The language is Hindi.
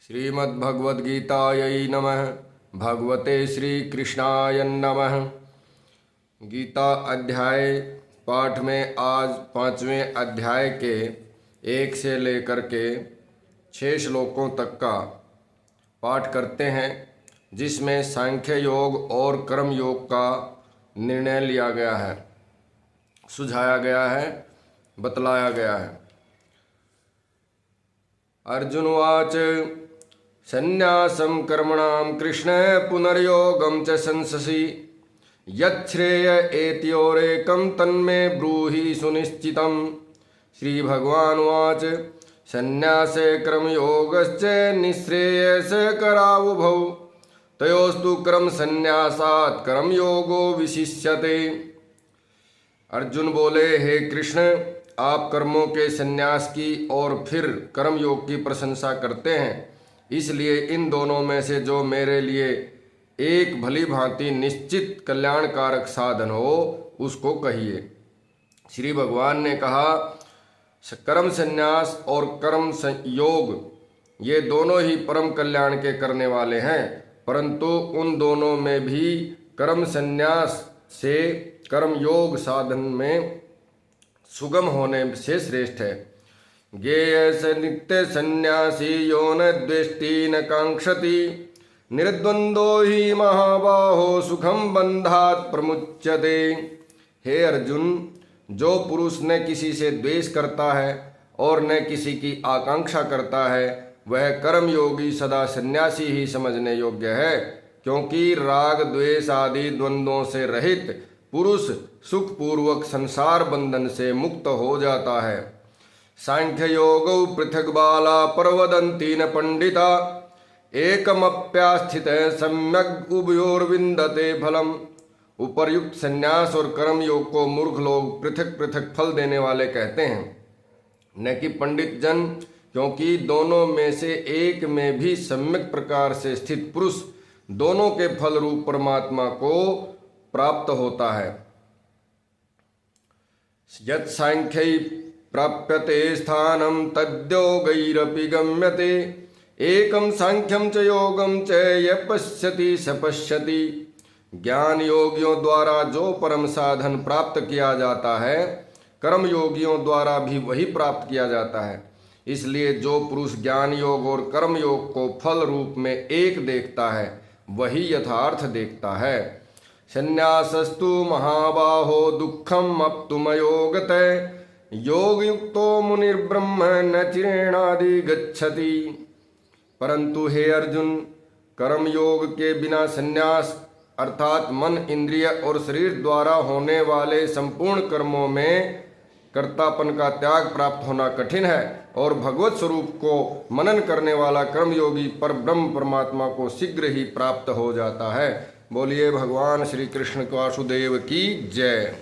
श्रीमद्भगवद्गीतायै नमः। भगवते श्रीकृष्णाय नमः। गीता अध्याय पाठ में आज 5वें अध्याय के 1 से लेकर के 6 श्लोकों तक का पाठ करते हैं, जिसमें सांख्य योग और कर्म योग का निर्णय लिया गया है, सुझाया गया है, बतलाया गया है। अर्जुन उवाच संन्यासं कर्मणां कृष्ण पुनर्योगं च संससि यच्छ्रेय एत्योरेकं तन्मे ब्रूहि सुनिश्चितम्। श्रीभगवानुवाच संन्यासे कर्मयोगश्च निःश्रेयसे करावुभौ तयोस्तु कर्मसन्न्यासात् कर्मयोगो विशिष्यते। अर्जुन बोले, हे कृष्ण, आप कर्मों के संन्यास की और फिर कर्मयोग की प्रशंसा करते हैं, इसलिए इन दोनों में से जो मेरे लिए एक भली भांति निश्चित कल्याणकारक साधन हो उसको कहिए। श्री भगवान ने कहा, कर्म संन्यास और कर्म योग ये दोनों ही परम कल्याण के करने वाले हैं, परंतु उन दोनों में भी कर्म संन्यास से कर्म योग साधन में सुगम होने से श्रेष्ठ है। ज्ञेय स नित्य सन्यासी यो न द्वेष्टि न कांक्षति निर्द्वंद्वो ही महाबाहो सुखम बंधात प्रमुच्यते। हे अर्जुन, जो पुरुष न किसी से द्वेष करता है और न किसी की आकांक्षा करता है, वह कर्मयोगी सदा सन्यासी ही समझने योग्य है, क्योंकि राग द्वेष आदि द्वंद्वों से रहित पुरुष सुखपूर्वक संसार बंधन से मुक्त हो जाता है। सांख्य योगौ पृथक बाला प्रवदन्ति न पंडिता एकमप्यास्थित सम्यक उभयोर्विन्दते फलम। उपर्युक्त संन्यास और कर्म योग को मूर्ख लोग पृथक पृथक फल देने वाले कहते हैं, न कि पंडित जन, क्योंकि दोनों में से एक में भी सम्यक प्रकार से स्थित पुरुष दोनों के फल रूप परमात्मा को प्राप्त होता है। यत् सांख्यै प्राप्यते स्थानं तद्योगैरपि गम्यते एकं सांख्यं च योगं च यः पश्यति स पश्यति। ज्ञान योगियों द्वारा जो परम साधन प्राप्त किया जाता है, कर्म योगियों द्वारा भी वही प्राप्त किया जाता है। इसलिए जो पुरुष ज्ञान योग और कर्म योग को फल रूप में एक देखता है, वही यथार्थ देखता है। संन्यासस्तु महाबाहो दुःखम अप्तुमयोगते योग युक्तो मुनिर्ब्रह्म न चिरेणादि गच्छति। परंतु हे अर्जुन, कर्म योग के बिना संन्यास अर्थात मन, इंद्रिय और शरीर द्वारा होने वाले संपूर्ण कर्मों में कर्तापन का त्याग प्राप्त होना कठिन है, और भगवत स्वरूप को मनन करने वाला कर्मयोगी पर ब्रह्म परमात्मा को शीघ्र ही प्राप्त हो जाता है। बोलिए भगवान श्री कृष्ण वासुदेव की जय।